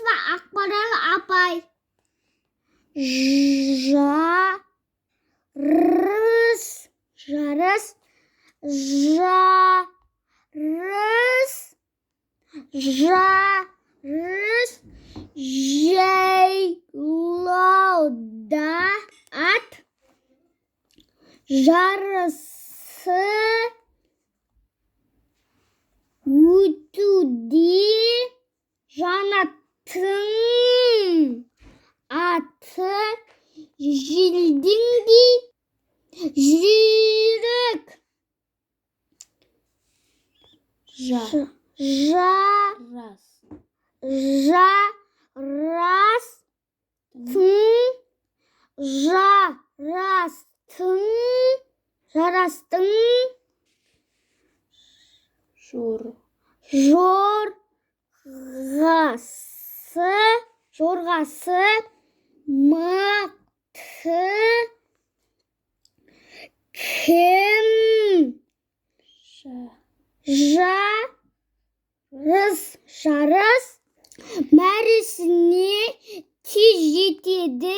ve Akbaral apay. Жарыс. Жайлауда ат жарысы өтуде жанаттың аты желдіңдей жүйрік. Жарастың жорғасы мықты кім жарыс мәресіне тез жетеді.